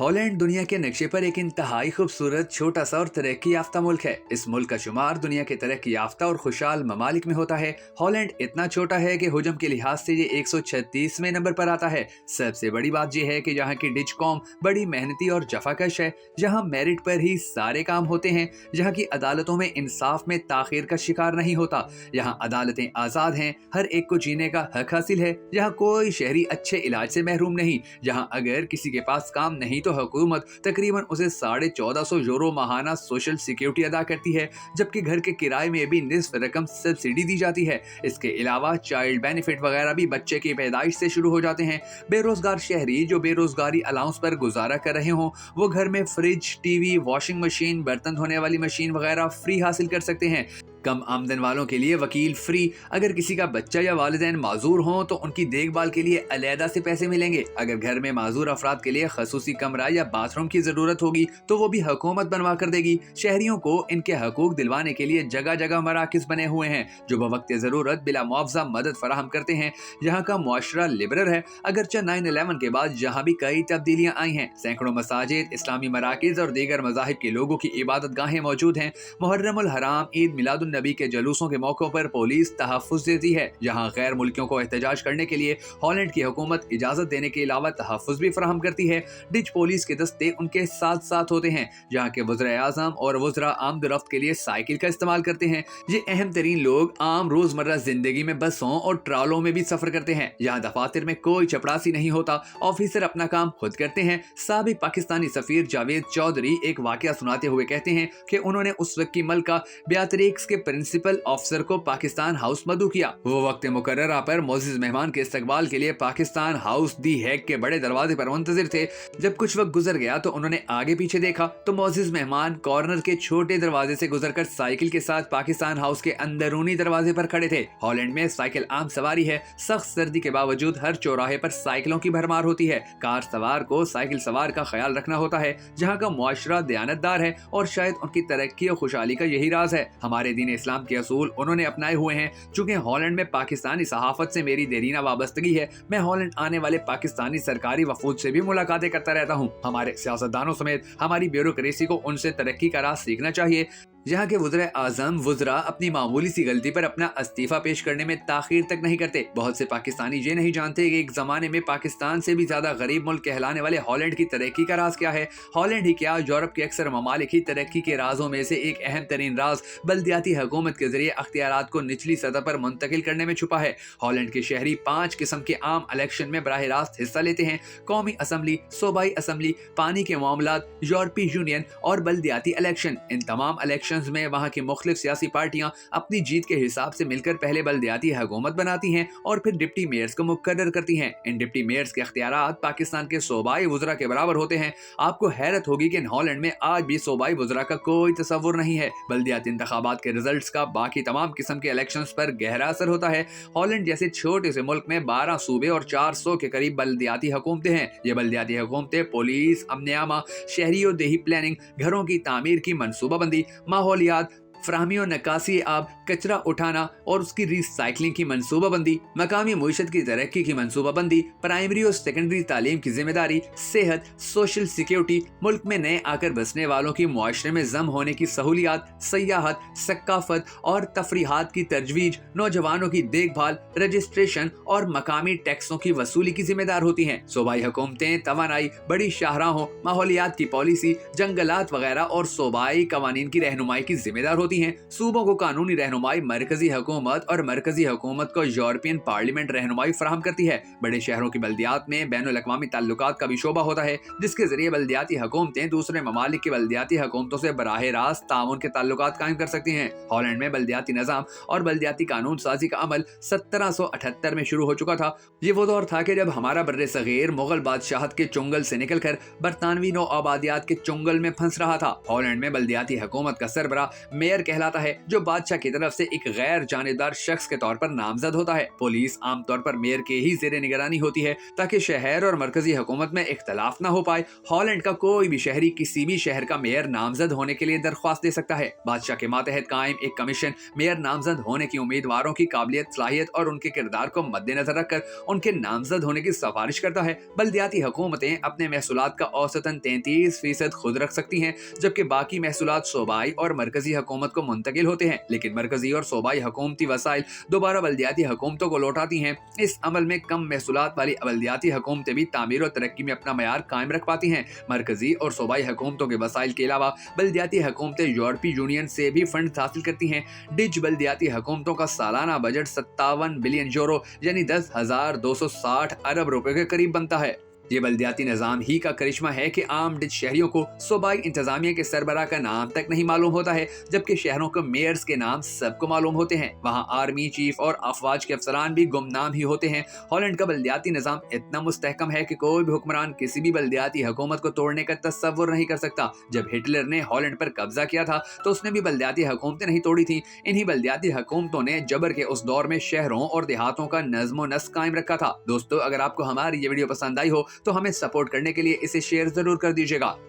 Holland दुनिया के नक्शे पर एक इंतहाई खूबसूरत छोटा सा और तरक्की याफ्ता मुल्क है। इस मुल्क का शुमार दुनिया के तरक्की याफ्ता और खुशहाल ममालिक में होता है। हॉलैंड इतना छोटा है कि हुजम के लिहाज से ये 136वें नंबर पर आता है। सबसे बड़ी बात यह है कि यहाँ की डिच कौम बड़ी मेहनती और जफाकश है। यहाँ मेरिट पर ही सारे काम होते हैं। यहाँ की अदालतों में इंसाफ में ताखीर का शिकार नहीं होता। यहाँ अदालतें आजाद हैं, हर एक को जीने का हक हासिल है। यहाँ कोई शहरी अच्छे इलाज से महरूम नहीं। यहाँ अगर किसी के पास काम नहीं तो हुकूमत तकरीबन उसे 1450 यूरो माहाना सोशल सिक्योरिटी अदा करती है, जबकि घर के किराए में भी निस्फ रकम सब्सिडी दी जाती है। इसके अलावा चाइल्ड बेनिफिट वगैरह भी बच्चे की पैदाइश से शुरू हो जाते हैं। बेरोजगार शहरी जो बेरोजगारी अलाउंस पर गुजारा कर रहे हों वो घर में फ्रिज, टीवी, वॉशिंग मशीन, बर्तन धोने वाली मशीन वगैरह फ्री हासिल कर सकते हैं। कम आमदन वालों के लिए वकील फ्री। अगर किसी का बच्चा या वालिदैन माजूर हों तो उनकी देखभाल के लिए अलहदा से पैसे मिलेंगे। अगर घर में माजूर अफराद के लिए खसूसी कमरा या बाथरूम की जरूरत होगी तो वो भी हुकूमत बनवा कर देगी। शहरियों को इनके हकूक दिलवाने के लिए जगह जगह मराकिज बने हुए हैं जो बवक्त जरूरत बिला मुआवजा मदद फराहम करते हैं। यहाँ का मुआशरा लिबरल है, अगरचे 9/11 के बाद यहाँ भी कई तब्दीलियां आई हैं। सैकड़ों मसाजिद, इस्लामी मराकिज और दीगर मज़ाहिब के लोगों की इबादत गाहें मौजूद हैं। मुहर्रमुल हराम, ईद मिलादुन नबी के जलूसों के मौकों पर पुलिस तहफ़्फ़ुज़ देती है। यहाँ गैर मुल्कियों को एहतजाज करने के लिए हॉलैंड की हुकूमत इजाजत देने के अलावा तहफ़्फ़ुज़ भी फराहम करती है। डिच पुलिस के दस्ते उनके साथ साथ होते हैं। यहाँ के वज़ीर आज़म और वज़रा आमद-ओ-रफ्त के लिए साइकिल का इस्तेमाल करते हैं। ये अहम तरीन लोग आम रोजमर्रा जिंदगी में बसों और ट्रालों में भी सफर करते हैं। यहाँ दफातर में कोई चपड़ासी नहीं होता, ऑफिसर अपना काम खुद करते हैं। साबिक पाकिस्तानी सफीर जावेद चौधरी एक वाकया सुनाते हुए कहते हैं कि उन्होंने उस वक्त की मलका बेयात्रिक्स के प्रिंसिपल ऑफिसर को पाकिस्तान हाउस मदऊ किया। वो वक्त मुकर्ररा पर मोअज़्ज़िज़ मेहमान के इस्तकबाल के लिए पाकिस्तान हाउस दी हैग के बड़े दरवाजे पर मुंतजिर थे। जब कुछ वक्त गुजर गया तो उन्होंने आगे पीछे देखा तो मोअज़्ज़िज़ मेहमान कॉर्नर के छोटे दरवाजे से गुजरकर साइकिल के साथ पाकिस्तान हाउस के अंदरूनी दरवाजे पर खड़े थे। हॉलैंड में साइकिल आम सवारी है। सख्त सर्दी के बावजूद हर चौराहे पर साइकिलों की भरमार होती है। कार सवार को साइकिल सवार का ख्याल रखना होता है। जहाँ का मुआशरा दयानतदार है और शायद उनकी तरक्की और खुशहाली का यही राज है। हमारे दीन इस्लाम के असूल उन्होंने अपनाए हुए हैं। चूंकि हॉलैंड में पाकिस्तानी सहाफत से मेरी देरीना वाबस्तगी है, मैं हॉलैंड आने वाले पाकिस्तानी सरकारी वफूद से भी मुलाकातें करता रहता हूँ। हमारे सियासतदानों समेत हमारी ब्यूरोक्रेसी को उनसे तरक्की का राज सीखना चाहिए। यहाँ के वज़ीर आज़म वज़रा अपनी मामूली सी गलती पर अपना इस्तीफा पेश करने में ताखीर तक नहीं करते। बहुत से पाकिस्तानी ये नहीं जानते कि एक जमाने में पाकिस्तान से भी ज्यादा गरीब मुल्क कहलाने वाले हॉलैंड की तरक्की का राज क्या है। हॉलैंड ही क्या, यूरोप के अक्सर ममालिक ही तरक्की के राजों में से एक अहम तरीन राज बल्दियाती हुकूमत के जरिए अख्तियारात को निचली सतह पर मुंतकिल करने में छुपा है। हॉलैंड के शहरी 5 किस्म के आम इलेक्शन में बराह रास्त हिस्सा लेते हैं: कौमी असम्बली, सूबाई असम्बली, पानी के मामलात, यूरोपीय यूनियन और बल्दियाती इलेक्शन। इन तमाम इलेक्शंस में वहाँ की मुख्तलिफ सियासी पार्टियां अपनी जीत के हिसाब से मिलकर पहले बल्दियाती हुकूमत बनाती हैं और फिर डिप्टी मेयर्स को मुकर्रर करती हैं। इन डिप्टी मेयर्स के अख्तियारात पाकिस्तान के सूबाई वज़रा के बराबर होते हैं। आपको हैरत होगी कि हॉलैंड में आज भी सूबाई वज़रा का कोई तसव्वुर नहीं है। बल्दियाती इंतखाबात के रिजल्ट्स का बाकी तमाम किस्म के इलेक्शंस पर गहरा असर होता है। हॉलैंड जैसे छोटे से मुल्क में 12 सूबे और 400 के करीब बल्दियाती हुकूमतें हैं। ये बल्दियाती हुकूमतें पुलिस, अमन-ए-आमा, शहरी और देही प्लानिंग, घरों की तामीर की मनसूबाबंदी, माहौलियात, फ्राहमी और नकासी आब, कचरा उठाना और उसकी रिसाइकलिंग की मनसूबाबंदी, मकामी मुईशत की तरक्की की मनसूबाबंदी, प्राइमरी और सेकेंडरी तालीम की जिम्मेदारी, सेहत, सोशल सिक्योरिटी, मुल्क में नए आकर बसने वालों की मुआशरे में जम होने की सहूलियात, सयाहत, सकाफत और तफरीहात की तजवीज, नौजवानों की देखभाल, रजिस्ट्रेशन और मकामी टैक्सों की वसूली की जिम्मेदार होती हैं। सूबाई हुकूमतें तवानाई, बड़ी शाहराहों, माहौलियात की पॉलिसी, जंगलात वगैरह और सूबाई कवानीन की रहनुमाई की जिम्मेदार होती हैं। सूबों को कानूनी रहनुमाई मरकजी हुकूमत और मरकजी हुकूमत को यूरोपियन पार्लियामेंट रहनुमाई फराहम करती है। बड़े शहरों की बल्दियात में बैनुल अक़वामी ताल्लुकात का भी शोबा होता है, जिसके जरिए बल्दियाती हुकूमतें दूसरे ममालिक की बल्दियाती हुकूमतों से बराह रास्त ताउन के ताल्लुकात कायम कर सकती हैं। हॉलैंड में बल्दियाती निज़ाम और बल्दियाती कानून साजी का अमल 1778 में शुरू हो चुका था। ये वो दौर था कि जब हमारा बर्रे सगीर मुगल बादशाहत के चुंगल से निकलकर बरतानवी नौ आबादियात के चुंगल में फंस रहा था। हॉलैंड में बल्दियाती हुकूमत का सरबरा मेयर मेयर कहलाता है, जो बादशाह की तरफ से एक गैर जानिबदार शख्स के तौर पर नामजद होता है। पुलिस आमतौर पर मेयर के ही ज़ेरे निगरानी होती है ताकि शहर और मरकजी हुकूमत में इख्तलाफ न हो पाए। हॉलैंड का कोई भी शहरी किसी भी शहर का मेयर नामजद होने के लिए दरख्वास्त दे सकता है। बादशाह के मातहत कायम एक कमीशन मेयर नामजद होने की उम्मीदवारों की काबिलियत, सलाहियत और उनके किरदार को मद्देनजर रखकर उनके नामजद होने की सिफारिश करता है। बल्दियाती हुकूमतें अपने महसूलात का औसतन 33% खुद रख सकती हैं, जबकि बाकी महसूलात सूबाई और मरकजी हुकूमत को मुंतकिल होते हैं। लेकिन मरकजी और सूबाई हुकूमती वसाइल दोबारा बल्दियाती हुकूमतों को लौटाती हैं। इस अमल में कम महसूलात वाली बल्दियाती हुकूमतें भी तामीर और तरक्की में अपना मयार कायम रख पाती हैं। मरकजी और सूबाई हुकूमतों के वसाइल के अलावा बल्दियाती हुकूमतें यूरोपीय यूनियन से भी फंड हासिल करती हैं। डिज बल्दियाती हुकूमतों का सालाना बजट 57 बिलियन यूरो यानी 10,260 अरब रुपए के करीब बनता है। ये बल्दियाती निज़ाम ही का करिश्मा है कि आम डिज शहरियों को सूबाई इंतजामिया के सरबराह का नाम तक नहीं मालूम होता है, जबकि शहरों के मेयर्स के नाम सबको मालूम होते हैं। वहाँ आर्मी चीफ और अफवाज के अफसरान भी गुमनाम ही होते हैं। हॉलैंड का बल्दियाती निज़ाम इतना मुस्तहकम है कि कोई भी हुक्मरान किसी भी बल्दियाती हुकूमत को तोड़ने का तस्वुर नहीं कर सकता। जब हिटलर ने हॉलैंड पर कब्जा किया था तो उसने भी बल्दियाती हुकूमतें नहीं तोड़ी थी। इन्हीं बल्दियाती हुकूमतों ने जबर के उस दौर में शहरों और देहातों का नज़्म व नस्क कायम रखा था। दोस्तों, अगर आपको हमारी ये वीडियो पसंद आई हो तो हमें सपोर्ट करने के लिए इसे शेयर जरूर कर दीजिएगा।